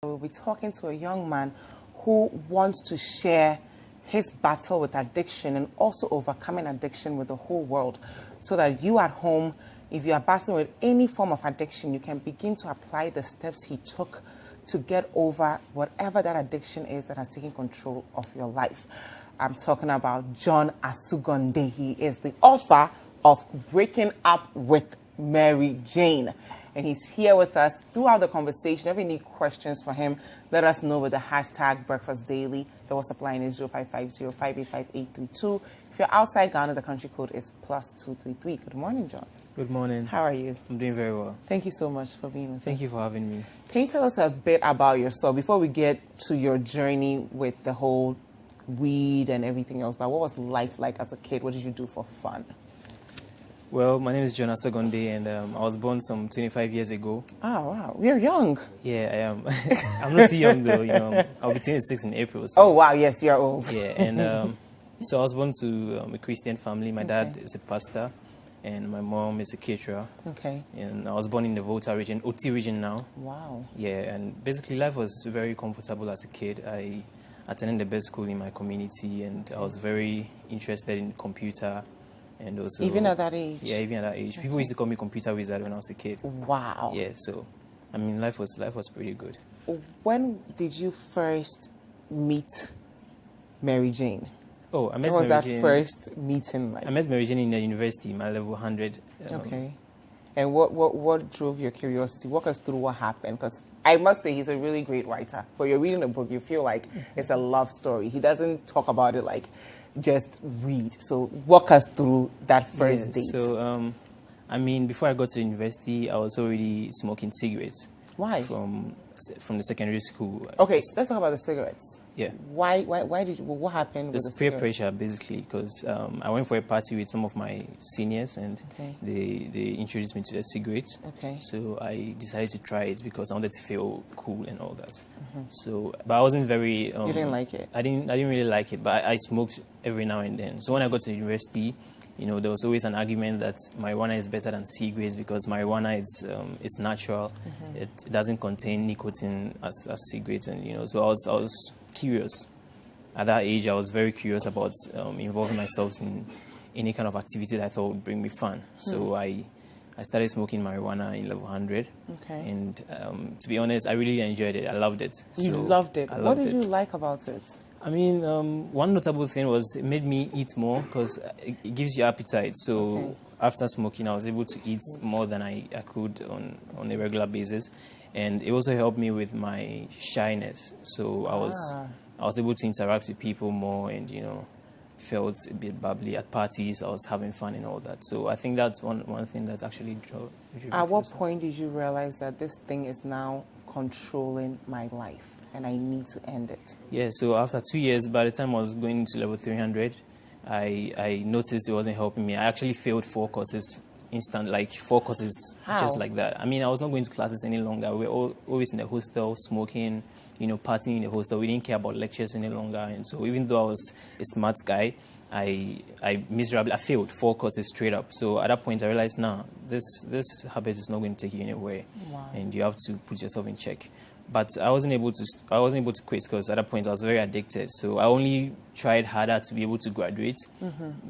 We'll be talking to a young man who wants to share his battle with addiction and also overcoming addiction with the whole world, so that you at home, if you are battling with any form of addiction, you can begin to apply the steps he took to get over whatever that addiction is that has taken control of your life. I'm talking about John Asogonnde. He is the author of Breaking Up with Mary Jane. And he's here with us throughout the conversation. If you have any questions for him, let us know with the hashtag Breakfast Daily. The WhatsApp line is 0550-585-832. If you're outside Ghana, the country code is +233. Good morning, John. Good morning. How are you? I'm doing very well. Thank you so much for being with us. Thank you for having me. Can you tell us a bit about yourself before we get to your journey with the whole weed and everything else? But what was life like as a kid? What did you do for fun? Well, my name is John Asogonnde, and I was born some 25 years ago. Oh, wow. You're young. Yeah, I am. I'm not too young, though. I'll be 26 in April. So. Oh, wow. Yes, you're old. Yeah, and so I was born to a Christian family. My dad is a pastor, and my mom is a caterer. Okay. And I was born in the Volta region, OT region now. Wow. Yeah, and basically life was very comfortable as a kid. I attended the best school in my community, and I was very interested in computer. And also, even at that age? Yeah, even at that age. People used to call me computer wizard when I was a kid. Wow. Yeah, so, I mean, life was pretty good. When did you first meet Mary Jane? Oh, I met When was Mary that Jane, first meeting like? I met Mary Jane in the university, my level 100. Okay. And what drove your curiosity? Walk us through what happened, because I must say he's a really great writer. But you're reading a book, you feel like it's a love story. He doesn't talk about it like just read. So walk us through that first date. So, I mean, before I got to university, I was already smoking cigarettes. Why? From the secondary school. Okay, let's talk about the cigarettes. Yeah. Why did you, what happened with the peer cigarettes? pressure, basically, because I went for a party with some of my seniors, and they introduced me to the cigarettes. Okay. So I decided to try it because I wanted to feel cool and all that. So, but I wasn't very. You didn't like it? I didn't really like it, but I smoked every now and then. So when I got to university, there was always an argument that marijuana is better than cigarettes because marijuana is natural. It doesn't contain nicotine as cigarettes, and so I was curious. At that age, I was very curious about involving myself in any kind of activity that I thought would bring me fun. So I started smoking marijuana in level 100. Okay. And to be honest, I really enjoyed it. I loved it. You loved it. What did you like about it? I mean, one notable thing was it made me eat more because it gives you appetite. So after smoking, I was able to eat more than I could on a regular basis. And it also helped me with my shyness. So I was able to interact with people more and, felt a bit bubbly at parties. I was having fun and all that. So I think that's one thing that actually drew me At what closer. point did you realize that this thing is now controlling my life and I need to end it? Yeah, so after 2 years, by the time I was going to level 300, I noticed it wasn't helping me. I actually failed 4 courses like 4 courses. How? Just like that. I mean, I was not going to classes any longer. We were always in the hostel, smoking, partying in the hostel. We didn't care about lectures any longer. And so even though I was a smart guy, I failed 4 courses straight up. So at that point, I realized, this habit is not going to take you anywhere. Wow. And you have to put yourself in check. But I wasn't able to quit because at that point I was very addicted. So I only tried harder to be able to graduate,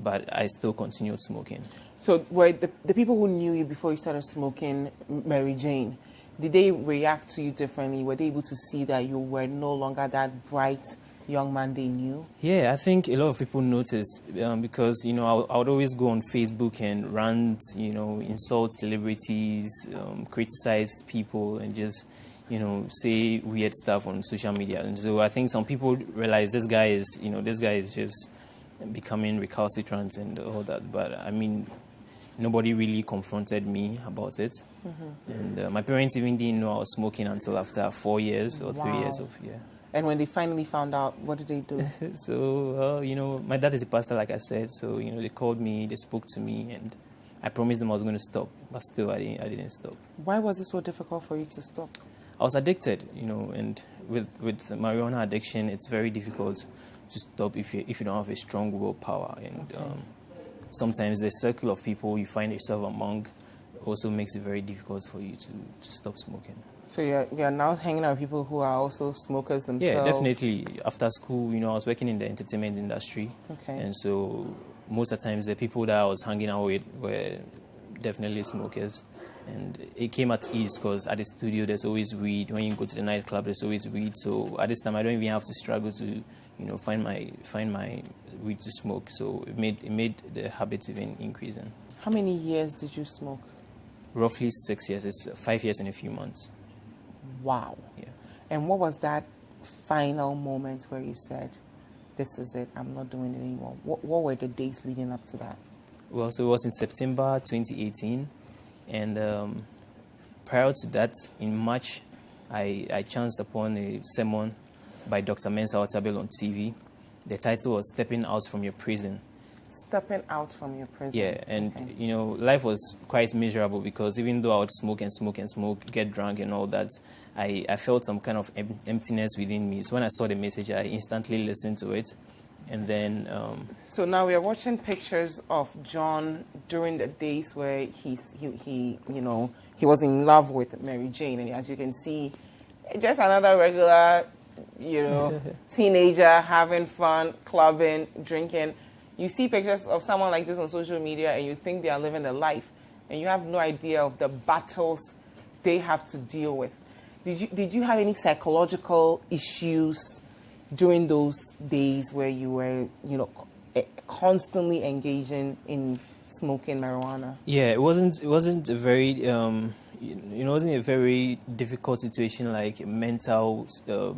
but I still continued smoking. So were the people who knew you before you started smoking Mary Jane, did they react to you differently? Were they able to see that you were no longer that bright young man they knew? Yeah, I think a lot of people noticed because, I would always go on Facebook and rant, insult celebrities, criticize people and just, say weird stuff on social media. And so I think some people realize this guy is just becoming recalcitrant and all that. But I mean, nobody really confronted me about it. And my parents even didn't know I was smoking until after 4 years or 3 years of, And when they finally found out, what did they do? So, my dad is a pastor, like I said. So, they called me, they spoke to me, and I promised them I was going to stop. But still, I didn't stop. Why was it so difficult for you to stop? I was addicted, and with marijuana addiction, it's very difficult to stop if you don't have a strong willpower. And sometimes the circle of people you find yourself among also makes it very difficult for you to stop smoking. So you're now hanging out with people who are also smokers themselves? Yeah, definitely. After school, I was working in the entertainment industry. Okay. And so most of the times the people that I was hanging out with were definitely smokers. And it came at ease because at the studio there's always weed. When you go to the nightclub, there's always weed. So at this time I don't even have to struggle to, find my weed to smoke. So it made the habit even increasing. How many years did you smoke? Roughly 6 years. It's 5 years in a few months. Wow. Yeah. And what was that final moment where you said, this is it, I'm not doing it anymore? What were the days leading up to that? Well, so it was in September 2018. And prior to that, in March, I chanced upon a sermon by Dr. Mensa Otabil on TV. The title was Stepping Out from Your Prison. Stepping out from your prison. Yeah, and okay. Life was quite miserable because even though I would smoke and smoke and smoke, get drunk and all that, I felt some kind of emptiness within me. So when I saw the message, I instantly listened to it. And then... So now we are watching pictures of John during the days where he was in love with Mary Jane. And as you can see, just another regular, teenager having fun, clubbing, drinking. You see pictures of someone like this on social media and you think they are living a life. And you have no idea of the battles they have to deal with. Did you have any psychological issues during those days where you were, constantly engaging in smoking marijuana? Yeah, it wasn't a very, wasn't a very difficult situation like mental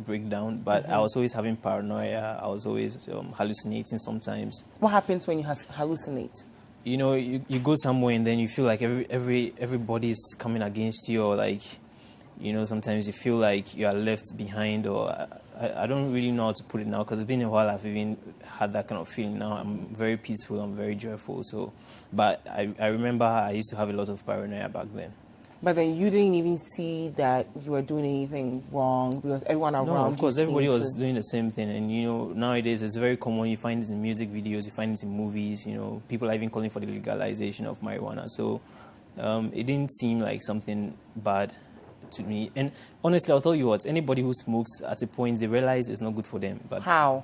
breakdown, but I was always having paranoia. I was always hallucinating sometimes. What happens when you hallucinate? You go somewhere and then you feel like everybody's coming against you, or like, sometimes you feel like you are left behind, or I don't really know how to put it now because it's been a while I've even had that kind of feeling. Now I'm very peaceful, I'm very joyful. So, but I remember I used to have a lot of paranoia back then. But then you didn't even see that you were doing anything wrong because everyone around you. No, of course, everybody was doing the same thing. And, nowadays it's very common. You find this in music videos, you find this in movies. People are even calling for the legalization of marijuana. So it didn't seem like something bad to me. And honestly, I'll tell you what, anybody who smokes at a point, they realize it's not good for them. But how?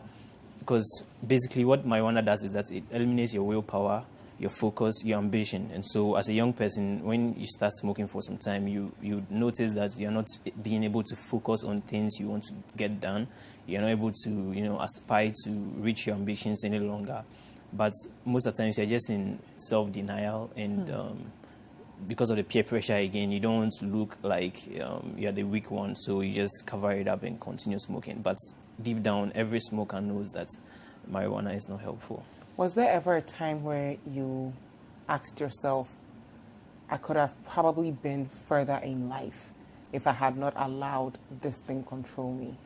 Because basically what marijuana does is that it eliminates your willpower, your focus, your ambition. And so as a young person, when you start smoking for some time, you notice that you're not being able to focus on things you want to get done. You're not able to, aspire to reach your ambitions any longer. But most of the times you're just in self-denial and because of the peer pressure again, you don't want to look like you're the weak one, so you just cover it up and continue smoking. But deep down, every smoker knows that marijuana is not helpful. Was there ever a time where you asked yourself, I could have probably been further in life if I had not allowed this thing control me?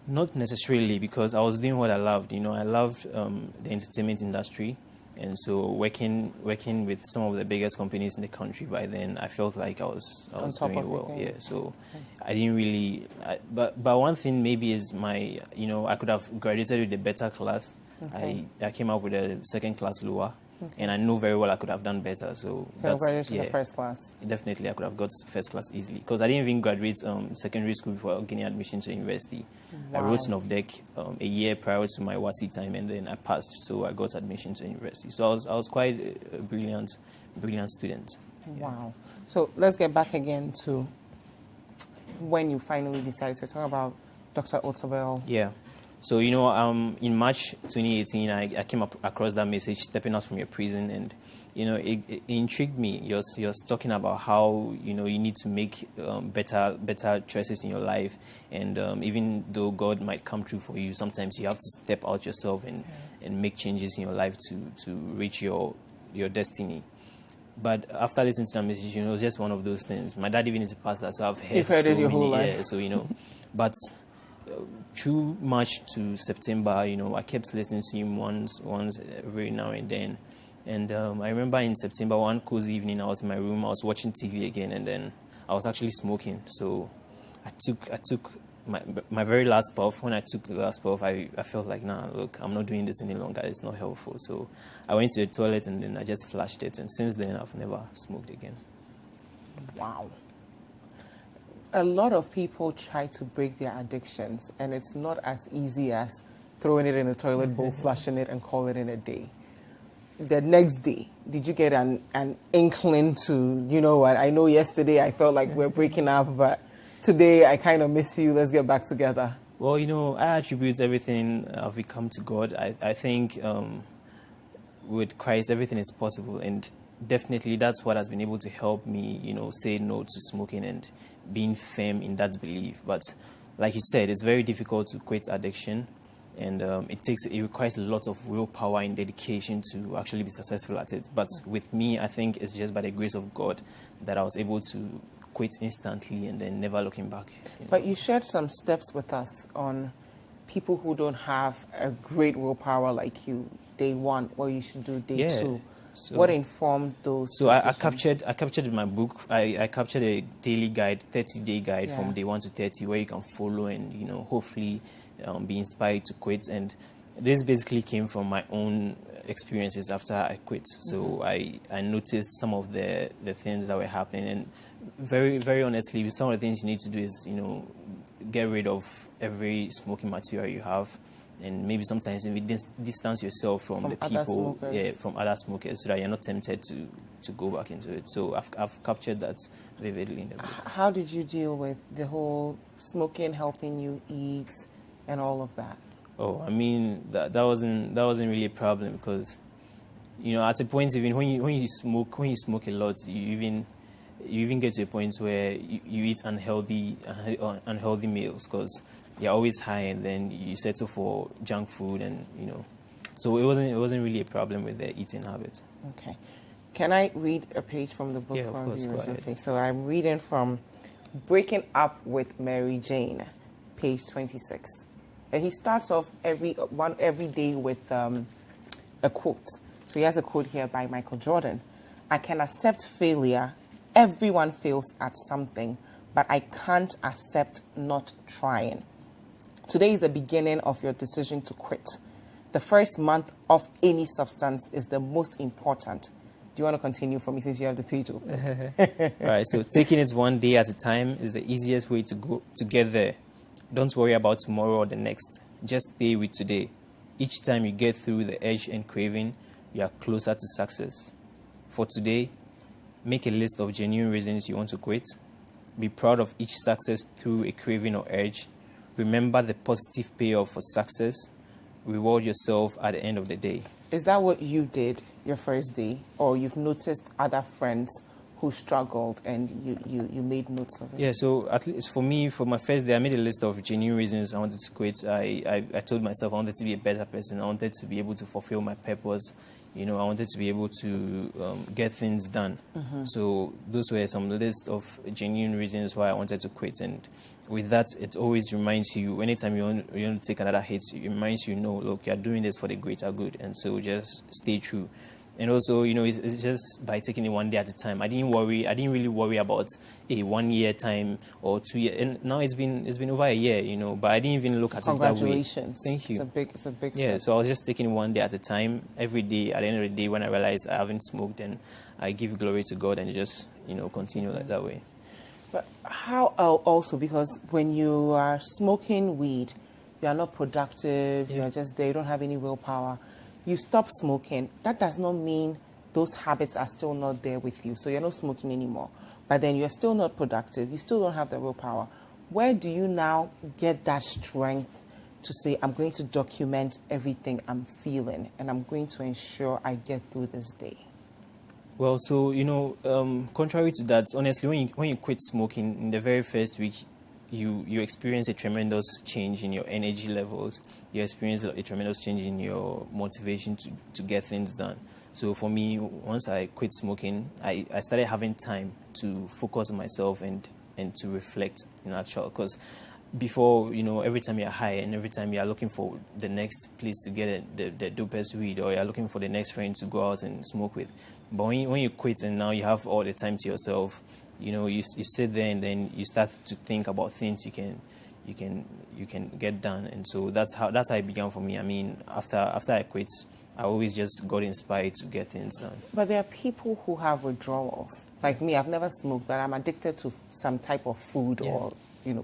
Not necessarily, because I was doing what I loved. I loved the entertainment industry. And so working with some of the biggest companies in the country by then, I felt like I was doing well. Yeah, so I didn't really. But one thing maybe is I could have graduated with a better class. Okay. I came up with a second class lower, and I know very well I could have done better. So graduated to the first class. Definitely, I could have got first class easily because I didn't even graduate secondary school before getting admission to university. Wow. I wrote an OFDEC a year prior to my WASI time, and then I passed, so I got admission to university. So I was quite a brilliant student. Wow. So let's get back again to when you finally decided to talk about Dr. Otabil. Yeah. So, in March 2018, I came across that message, stepping out from your prison, and, it intrigued me. You're talking about how, you need to make better choices in your life. And even though God might come true for you, sometimes you have to step out yourself and make changes in your life to reach your destiny. But after listening to that message, it was just one of those things. My dad even is a pastor, so I've heard You've heard it your whole life. Yeah, so, but... through March to September, I kept listening to him once every now and then. And I remember in September, one cozy evening, I was in my room, I was watching TV again, and then I was actually smoking. So I took my very last puff. When I took the last puff, I felt like, nah, look, I'm not doing this any longer. It's not helpful. So I went to the toilet, and then I just flushed it. And since then, I've never smoked again. Wow. A lot of people try to break their addictions, and it's not as easy as throwing it in a toilet bowl, flushing it, and call it in a day. The next day, did you get an inkling to, you know what, I know yesterday I felt like we're breaking up, but today I kind of miss you, let's get back together? Well, you know, I attribute everything I've become to God. I think with Christ, everything is possible, and definitely that's what has been able to help me, you know, say no to smoking and being firm in that belief. But like you said, it's very difficult to quit addiction. And it requires a lot of willpower and dedication to actually be successful at it. But with me, I think it's just by the grace of God that I was able to quit instantly and then never looking back. You know. But you shared some steps with us on people who don't have a great willpower like you, day one, what you should do day two. So what informed those decisions? I captured in my book, I captured a daily guide, 30-day guide from day 1 to 30 where you can follow and, you know, hopefully be inspired to quit. And this basically came from my own experiences after I quit. So I noticed some of the things that were happening, and very, very honestly, some of the things you need to do is, you know, get rid of every smoking material you have, and maybe sometimes maybe distance yourself from the people, from other smokers, so that you're not tempted to go back into it. So I've captured that vividly in the book. How did you deal with the whole smoking helping you eat and all of that? Oh, I mean, that wasn't really a problem, because, you know, at a point, even when you smoke a lot, you even get to a point where you eat unhealthy meals, because you're always high, and then you settle for junk food, and, you know, so it wasn't really a problem with the eating habit. Okay, can I read a page from the book for our viewers? Okay, so I'm reading from Breaking Up with Mary Jane, page 26. And he starts off every day with a quote. So he has a quote here by Michael Jordan. I can accept failure. Everyone fails at something, but I can't accept not trying. Today is the beginning of your decision to quit. The first month of any substance is the most important. Do you want to continue for me since you have the page open? All right, so taking it one day at a time is the easiest way to get there. Don't worry about tomorrow or the next. Just stay with today. Each time you get through the edge and craving, you are closer to success. For today, make a list of genuine reasons you want to quit. Be proud of each success through a craving or urge. Remember the positive payoff for success. Reward yourself at the end of the day. Is that what you did your first day? Or you've noticed other friends who struggled and you made notes of it? Yeah, so at least for me, for my first day, I made a list of genuine reasons I wanted to quit. I told myself I wanted to be a better person. I wanted to be able to fulfill my purpose. You know, I wanted to be able to get things done. So those were some list of genuine reasons why I wanted to quit. And with that, it always reminds you, anytime you want to take another hit, it reminds you, no, look, you're doing this for the greater good. And so just stay true. And also, you know, it's just by taking it one day at a time. I didn't really worry about a 1 year time or 2 years. And now it's been over a year, you know, but I didn't even look at it that way. Congratulations. Thank you. It's a big yeah, step. so I was just taking it one day at a time. Every day, at the end of the day, when I realized I haven't smoked, then I give glory to God and just, you know, continue like that way. But how also, because when you are smoking weed, you are not productive, you are just there, you don't have any willpower. You stop smoking, that does not mean those habits are still not there with you. So you're not smoking anymore. But then you're still not productive. You still don't have the willpower. Where do you now get that strength to say, I'm going to document everything I'm feeling and I'm going to ensure I get through this day? Well, so, you know, contrary to that, honestly, when you quit smoking, in the very first week, you experience a tremendous change in your energy levels. You experience a tremendous change in your motivation to get things done. So for me, once I quit smoking, I started having time to focus on myself and to reflect in actual. Because before, you know, every time you're high and every time you're looking for the next place to get the dopest weed, or you're looking for the next friend to go out and smoke with. But when you quit and now you have all the time to yourself, you know, you sit there and then you start to think about things you you can get done. And so that's how it began for me. I mean, after I quit, I always just got inspired to get things done. But there are people who have withdrawals. Like me, I've never smoked, but I'm addicted to some type of food or,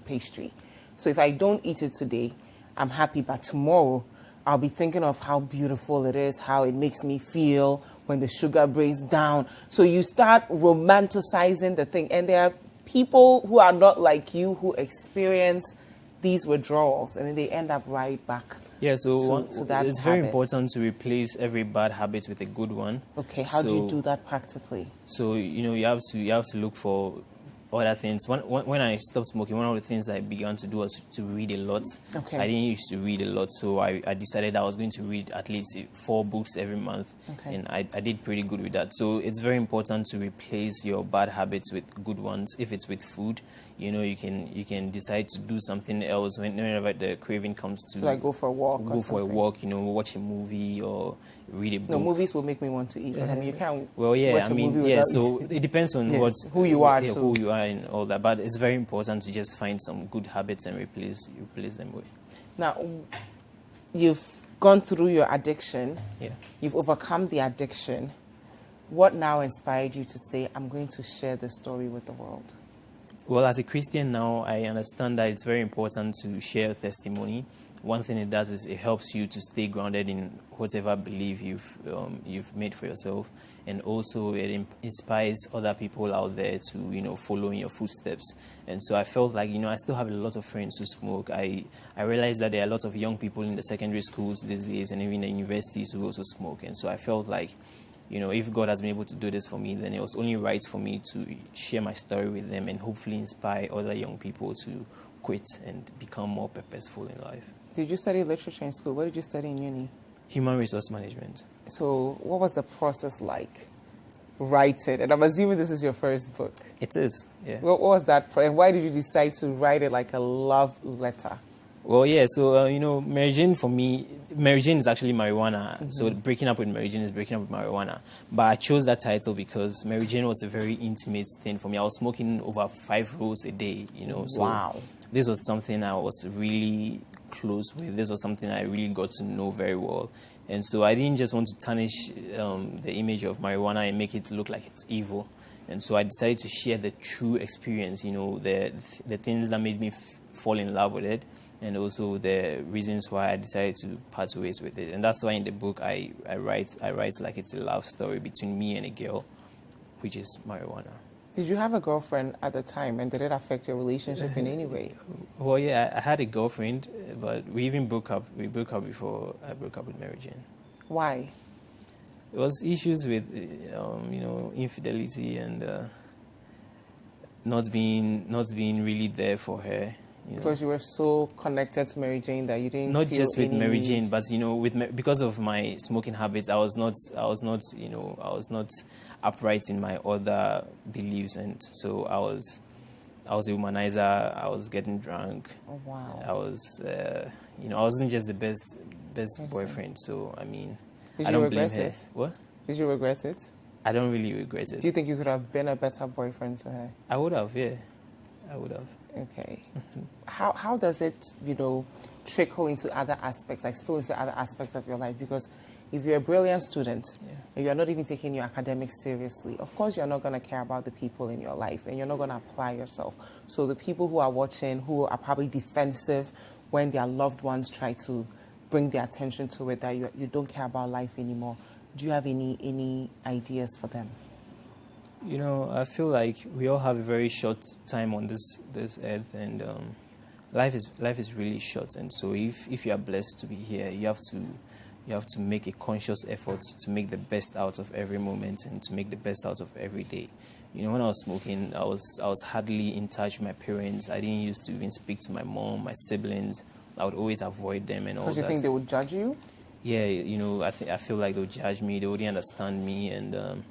pastry. So if I don't eat it today, I'm happy, but tomorrow I'll be thinking of how beautiful it is, how it makes me feel when the sugar breaks down. So you start romanticizing the thing. And there are people who are not like you who experience these withdrawals, and then they end up right back. Yeah, so to that it's very important to replace every bad habit with a good one. Okay, how do you do that practically? So you have to look for other things. When I stopped smoking, one of the things I began to do was to read a lot. Okay. I didn't used to read a lot, so I decided I was going to read at least 4 books every month. Okay. And I did pretty good with that. So it's very important to replace your bad habits with good ones. If it's with food, you can decide to do something else whenever the craving comes to. Like go for a walk. Go for a walk, watch a movie or read a book. No, movies will make me want to eat. I mean, you can't. Well, yeah, watch a movie without so eating. it depends on who you are, too. who you are, and all that. But it's very important to just find some good habits and replace them with. Now, you've gone through your addiction. Yeah. You've overcome the addiction. What now inspired you to say, I'm going to share this story with the world? Well, as a Christian now, I understand that it's very important to share testimony. One thing it does is it helps you to stay grounded in whatever belief you've made for yourself, and also it inspires other people out there to follow in your footsteps. And so I felt like I still have a lot of friends who smoke. I realized that there are a lot of young people in the secondary schools these days and even the universities who also smoke. And so I felt like if God has been able to do this for me, then it was only right for me to share my story with them and hopefully inspire other young people to quit and become more purposeful in life. Did you study literature in school? What did you study in uni? Human resource management. So what was the process like? Write it. And I'm assuming this is your first book. It is, yeah. What was that? Why did you decide to write it like a love letter? Well, yeah, so, MaryJane for me, MaryJane is actually marijuana. Mm-hmm. So breaking up with MaryJane is breaking up with marijuana. But I chose that title because MaryJane was a very intimate thing for me. I was smoking over 5 rolls a day, So wow. This was something I was really close with. This was something I really got to know very well. And so I didn't just want to tarnish the image of marijuana and make it look like it's evil. And so I decided to share the true experience, the things that made me fall in love with it, and also the reasons why I decided to part ways with it. And that's why in the book I write like it's a love story between me and a girl, which is marijuana. Did you have a girlfriend at the time, and did it affect your relationship in any way? Well, yeah, I had a girlfriend, but we even broke up. We broke up before I broke up with MaryJane. Why? It was issues with, infidelity and not being really there for her. Because you were so connected to MaryJane that you didn't not feel just with any MaryJane, need. but because of my smoking habits, I was not upright in my other beliefs, and so I was a womanizer. I was getting drunk. Oh wow! I was I wasn't just the best boyfriend. So I mean, Did I you don't blame regret her. it? What? Did you regret it? I don't really regret it. Do you think you could have been a better boyfriend to her? I would have, yeah. I would have. Okay. How does it, trickle into other aspects, like spill into other aspects of your life? Because if you're a brilliant student, and you're not even taking your academics seriously, of course you're not going to care about the people in your life, and you're not going to apply yourself. So the people who are watching, who are probably defensive when their loved ones try to bring their attention to it, that you don't care about life anymore, do you have any ideas for them? I feel like we all have a very short time on this earth, and life is really short. And so if you are blessed to be here, you have to make a conscious effort to make the best out of every moment and to make the best out of every day. When I was smoking, I was hardly in touch with my parents. I didn't used to even speak to my mom, my siblings. I would always avoid them and all that. Because you think they would judge you? Yeah, I feel like they would judge me. They wouldn't understand me, and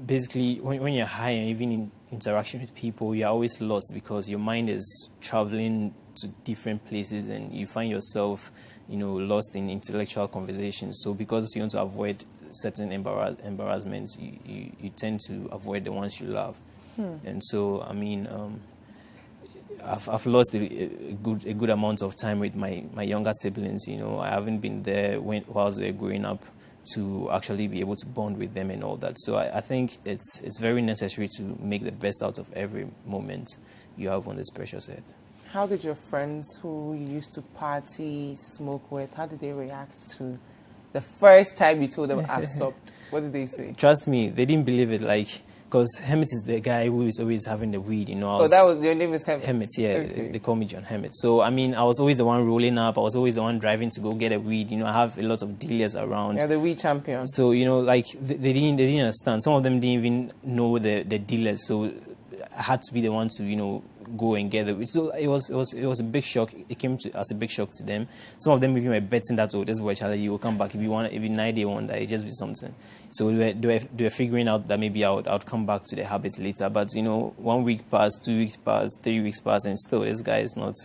basically, when you're high and even in interaction with people, you're always lost because your mind is traveling to different places and you find yourself, lost in intellectual conversations. So because you want to avoid certain embarrassments, you tend to avoid the ones you love. And so, I've lost a good amount of time with my younger siblings. You know, I haven't been there whilst they're growing up to actually be able to bond with them and all that. So I think it's very necessary to make the best out of every moment you have on this precious earth. How did your friends who you used to party, smoke with, how did they react to the first time you told them I've stopped? What did they say? Trust me, they didn't believe it. Like, because Hermit is the guy who is always having the weed, you know. Your name is Hermit? Hermit, yeah. Okay. They call me John Hermit. So, I mean, I was always the one rolling up. I was always the one driving to go get a weed. You know, I have a lot of dealers around. You're the weed champion. So, you know, like, they didn't understand. Some of them didn't even know the dealers. So, I had to be the one to, you know, go and get it. So it was a big shock. It came as a big shock to them. Some of them even were betting that, oh, this boy Charlie, you will come back if you 9 day wonder, it just be something. So they were figuring out that maybe I would come back to the habit later. But you know, 1 week passed, 2 weeks passed, 3 weeks passed, and still this guy is not,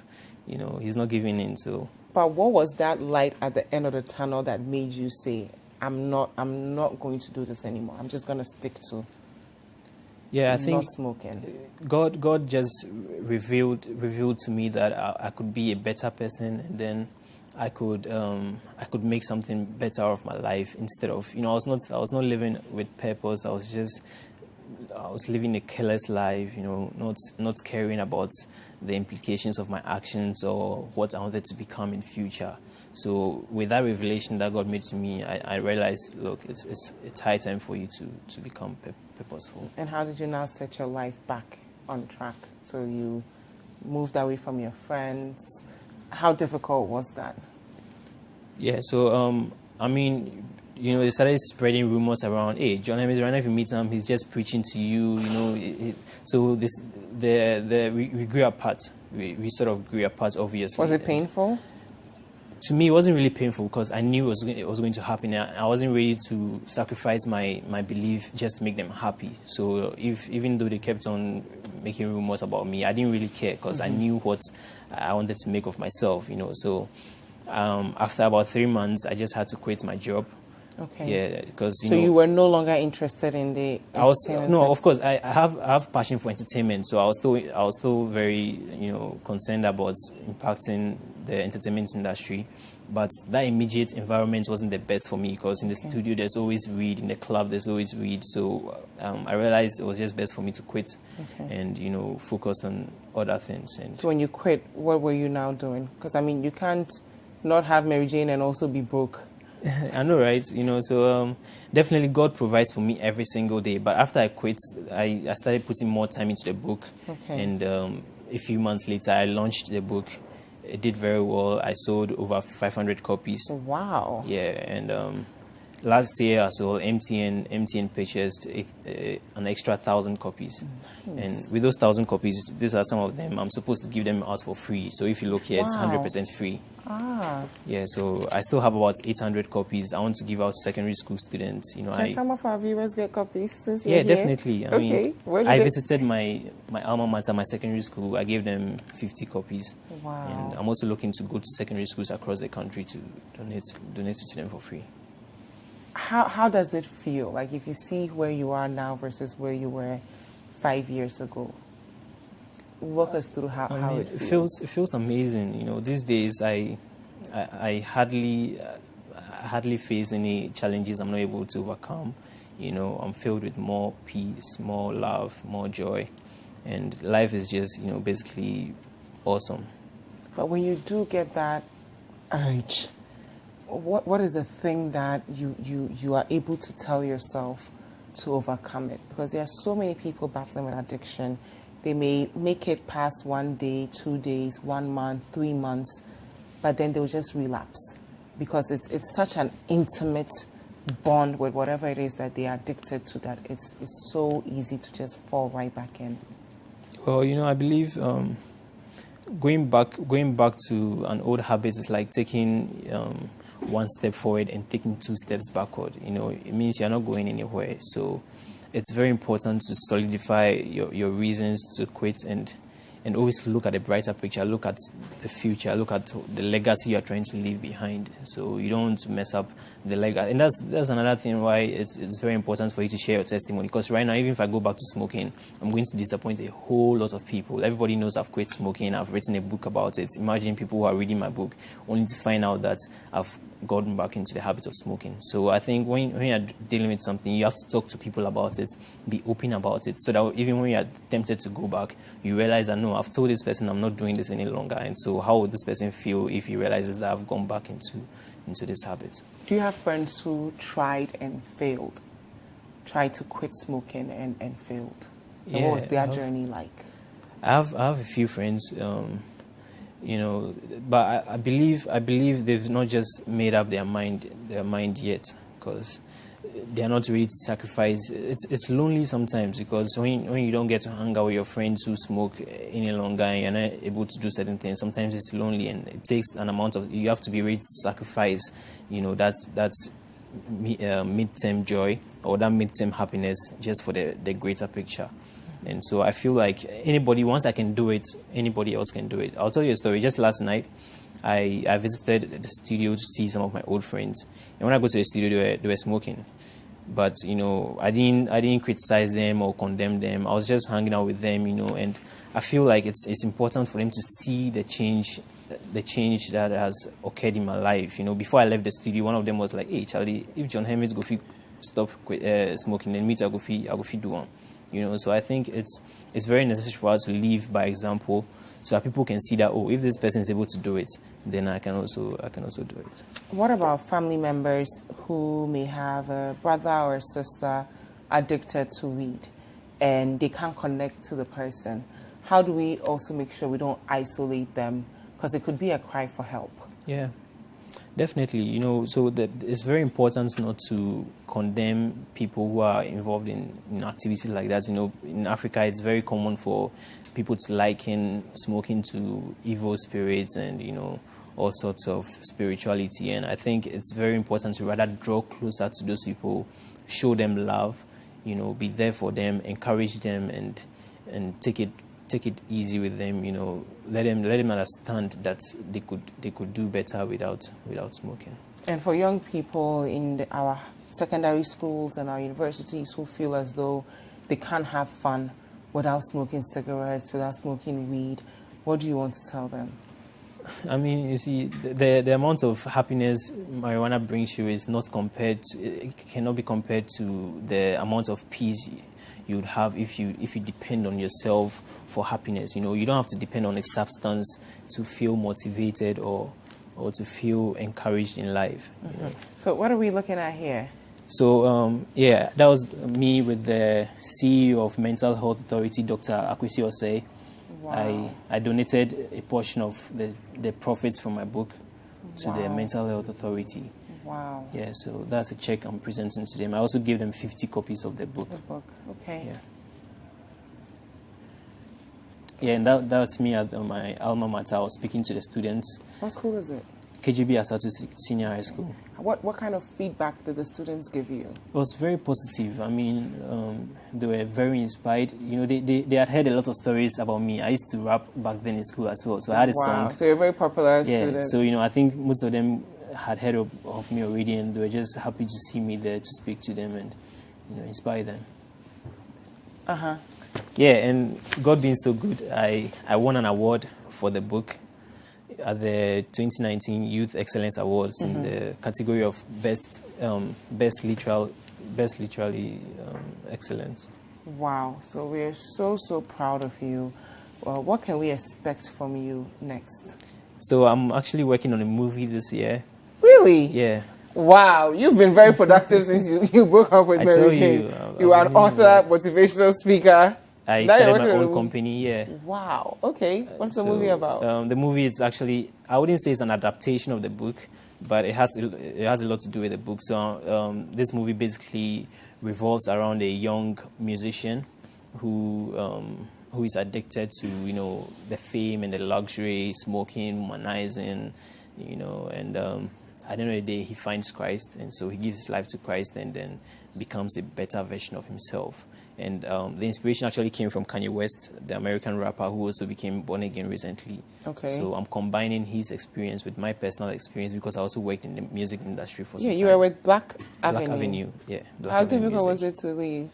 you know, he's not giving in. So. But what was that light at the end of the tunnel that made you say, I'm not going to do this anymore. I'm just going to stick to. Yeah, I think not smoking. God just revealed to me that I could be a better person, and then I could make something better out of my life instead of, you know, I was not living with purpose. I was living a careless life, you know, not caring about the implications of my actions or what I wanted to become in future. So with that revelation that God made to me, I realized, look, it's high time for you to become purposeful. And how did you now set your life back on track? So you moved away from your friends. How difficult was that? Yeah, so I mean, you know, they started spreading rumors around, hey, John Hermit, right now if you meet him, he's just preaching to you, you know. So we grew apart. We sort of grew apart, obviously. Was it painful? To me, it wasn't really painful because I knew it was going to happen. I wasn't ready to sacrifice my belief just to make them happy. So even though they kept on making rumors about me, I didn't really care because I knew what I wanted to make of myself, you know. So after about 3 months, I just had to quit my job. Okay. Yeah, because you were no longer interested in the entertainment of course I have passion for entertainment, so I was still very, you know, concerned about impacting the entertainment industry, but that immediate environment wasn't the best for me because in the studio there's always weed, in the club there's always weed, so I realized it was just best for me to quit and, you know, focus on other things. And so when you quit, what were you now doing? Because I mean, you can't not have Mary Jane and also be broke. I know, right? You know, so definitely God provides for me every single day. But after I quit, I started putting more time into the book. Okay. And a few months later, I launched the book. It did very well. I sold over 500 copies. Wow. Yeah, and last year as well, MTN purchased an extra 1,000 copies. Nice. And with those 1,000 copies, these are some of them. I'm supposed to give them out for free. So if you look here, it's 100% free. Ah. Yeah, so I still have about 800 copies. I want to give out to secondary school students. You know, Can some of our viewers get copies since you're here? Yeah, definitely. I mean, I visited my alma mater, my secondary school. I gave them 50 copies. Wow. And I'm also looking to go to secondary schools across the country to donate to them for free. How does it feel? Like if you see where you are now versus where you were 5 years ago? Walk us through how it feels. It feels amazing. You know, these days I hardly face any challenges I'm not able to overcome. You know, I'm filled with more peace, more love, more joy, and life is just, you know, basically awesome. But when you do get that urge, what is the thing that you are able to tell yourself to overcome it? Because there are so many people battling with addiction. They may make it past 1 day, 2 days, 1 month, 3 months, but then they'll just relapse because it's such an intimate bond with whatever it is that they are addicted to that it's so easy to just fall right back in. Well, you know, I believe going back to an old habit is like taking 1 step forward and taking 2 steps backward. You know, it means you're not going anywhere. So it's very important to solidify your reasons to quit, and and always look at the brighter picture, look at the future, look at the legacy you're trying to leave behind. So you don't want to mess up the legacy. And that's another thing why it's very important for you to share your testimony. Because right now, even if I go back to smoking, I'm going to disappoint a whole lot of people. Everybody knows I've quit smoking. I've written a book about it. Imagine people who are reading my book only to find out that I've gotten back into the habit of smoking. So I think when you're dealing with something, you have to talk to people about it, be open about it, so that even when you're tempted to go back, you realize that, no, I've told this person I'm not doing this any longer. And so how would this person feel if he realizes that I've gone back into this habit? Do you have friends who tried and failed? Tried to quit smoking and failed? And Yeah, what was their journey like? I have a few friends, but I believe they've not just made up their mind yet, because they are not ready to sacrifice. It's lonely sometimes, because when you don't get to hang out with your friends who smoke any longer and you're not able to do certain things, sometimes it's lonely, and it takes an amount of, you have to be ready to sacrifice, that's mid-term joy or that mid-term happiness just for the greater picture. And so I feel like once I can do it, anybody else can do it. I'll tell you a story. Just last night, I visited the studio to see some of my old friends. And when I go to the studio, they were smoking. But, I didn't criticize them or condemn them. I was just hanging out with them, and I feel like it's important for them to see the change that has occurred in my life. Before I left the studio, one of them was like, "Hey, Charlie, if John Hermit go stop smoking, then me too, I go do one." So I think it's very necessary for us to live by example, so that people can see that, if this person is able to do it, then I can also do it. What about family members who may have a brother or a sister addicted to weed and they can't connect to the person? How do we also make sure we don't isolate them? Because it could be a cry for help. Yeah. Definitely, so it's very important not to condemn people who are involved in activities like that. In Africa, it's very common for people to liken smoking to evil spirits and, all sorts of spirituality. And I think it's very important to rather draw closer to those people, show them love, be there for them, encourage them, and take it easy with them, let them understand that they could do better without smoking. And for young people in our secondary schools and our universities who feel as though they can't have fun without smoking cigarettes, without smoking weed, what do you want to tell them? I mean, you see, the amount of happiness marijuana brings you is not it cannot be compared to the amount of peace you would have if you depend on yourself for happiness. You don't have to depend on a substance to feel motivated or to feel encouraged in life. Mm-hmm. So what are we looking at here? So that was me with the CEO of Mental Health Authority, Dr. Akwesi Osei. Wow. I donated a portion of the profits from my book to the Mental Health Authority. Wow. Yeah, so that's a check I'm presenting to them. I also gave them 50 copies of the book. Okay. Yeah. Yeah, and that's me at my alma mater. I was speaking to the students. What school is it? KGB Asatu Senior High School. What kind of feedback did the students give you? It was very positive. I mean, they were very inspired. They had heard a lot of stories about me. I used to rap back then in school as well, so I had a song. So you're a very popular student. Yeah, so I think most of them had heard of me already, and they were just happy to see me there to speak to them and inspire them. Yeah, and God being so good, I won an award for the book at the 2019 Youth Excellence Awards in the category of best literary excellence. Wow! So we are so proud of you. What can we expect from you next? So I'm actually working on a movie this year. Really? Yeah. Wow, you've been very productive since you broke up with MaryJane. You are an author, motivational speaker. I started my own company, yeah. Wow, okay. What's the movie about? The movie is actually, I wouldn't say it's an adaptation of the book, but it has a lot to do with the book. So this movie basically revolves around a young musician who is addicted to, the fame and the luxury, smoking, womanizing, and at the end of the day, he finds Christ, and so he gives his life to Christ and then becomes a better version of himself. And the inspiration actually came from Kanye West, the American rapper who also became born again recently. Okay. So I'm combining his experience with my personal experience because I also worked in the music industry for some time. Yeah, you were with Black Avenue. Black Avenue, yeah. Black How Avenue difficult Music. was it to leave?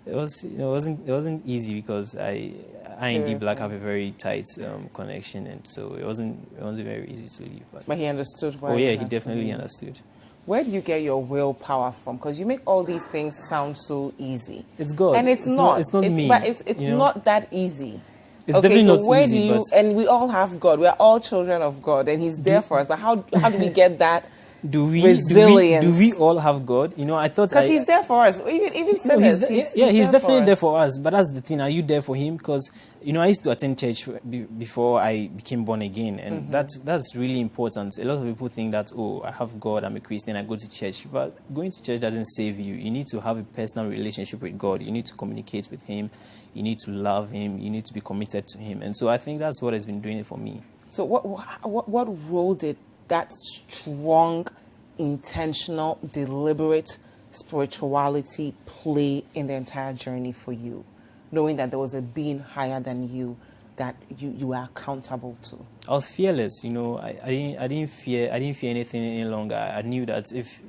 It was, it wasn't easy because I and Black have a very tight connection, and so it wasn't very easy to leave. But he understood why. Oh yeah, he definitely understood. Where do you get your willpower from? Because you make all these things sound so easy. It's God. And it's not. It's not me. But it's not that easy. It's definitely not where easy. Do you, and we all have God. We're all children of God, and He's there for us. But how do we get that resilience? Do we all have God? I thought because He's there for us. Even sinners. He's definitely there for us. But that's the thing. Are you there for Him? Because I used to attend church before I became born again, and that's really important. A lot of people think that, I have God, I'm a Christian, I go to church. But going to church doesn't save you. You need to have a personal relationship with God. You need to communicate with Him. You need to love Him. You need to be committed to Him. And so I think that's what has been doing it for me. So what role did that strong, intentional, deliberate spirituality play in the entire journey for you, knowing that there was a being higher than you that you were accountable to? I was fearless. I didn't fear anything any longer. I knew that if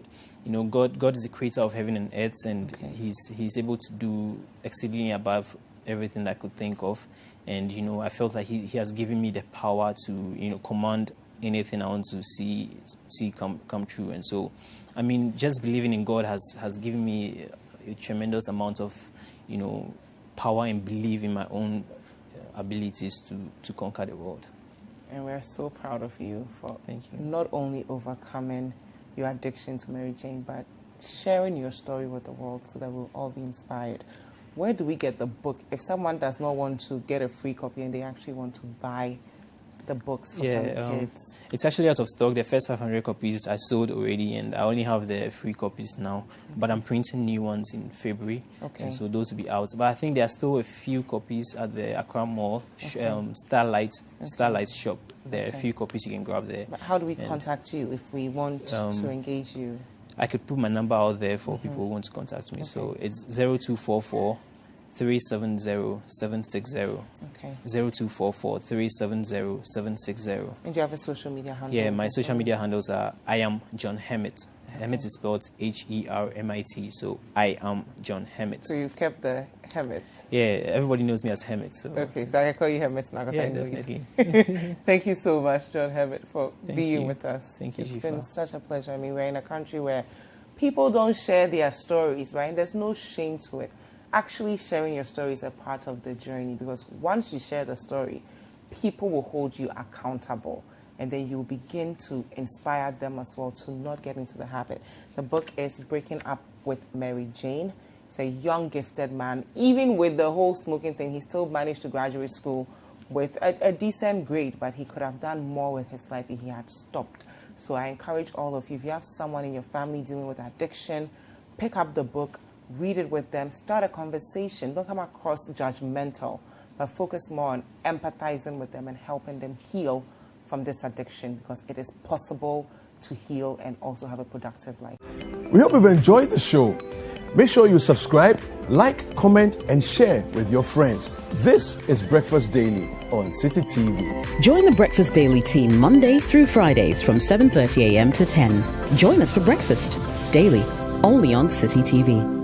God is the creator of heaven and earth, and He's able to do exceedingly above everything that I could think of, and I felt like He has given me the power to command anything I want to see come true. And so, just believing in God has given me a tremendous amount of power and belief in my own abilities to conquer the world. And we're so proud of you for Thank you. Not only overcoming your addiction to Mary Jane, but sharing your story with the world so that we'll all be inspired. Where do we get the book? If someone does not want to get a free copy and they actually want to buy the books for some kids? It's actually out of stock. The first 500 copies I sold already, and I only have the free copies now. But I'm printing new ones in February, and so those will be out. But I think there are still a few copies at the Accra Mall, Starlight shop. There are a few copies you can grab there. But how do we contact you if we want to engage you? I could put my number out there for people who want to contact me. So it's 0244 370 760. Okay. 0244 370 760. And do you have a social media handle? Yeah, my social media handles are I am John Hermit. Hermit is spelled Hermit. So I am John Hermit. So you've kept the Hermit. Yeah, everybody knows me as Hermit. So okay, so I can call you Hermit now because I know definitely. you. Thank you so much, John Hermit, for being with us. Thank you, It's Dzifa. been such a pleasure. We're in a country where people don't share their stories, right? There's no shame to it. Actually sharing your story is a part of the journey, because once you share the story, people will hold you accountable, and then you'll begin to inspire them as well to not get into the habit. The book is Breaking Up with Mary Jane. He's a young, gifted man. Even with the whole smoking thing, he still managed to graduate school with a decent grade, but he could have done more with his life if he had stopped. So I encourage all of you, if you have someone in your family dealing with addiction, pick up the book, read it with them, start a conversation. Don't come across judgmental, but focus more on empathizing with them and helping them heal from this addiction, because it is possible to heal and also have a productive life. We hope you've enjoyed the show. Make sure you subscribe, like, comment, and share with your friends. This is Breakfast Daily on CitiTV. Join the Breakfast Daily team Monday through Fridays from 7:30 a.m. to 10. Join us for breakfast daily, only on CitiTV.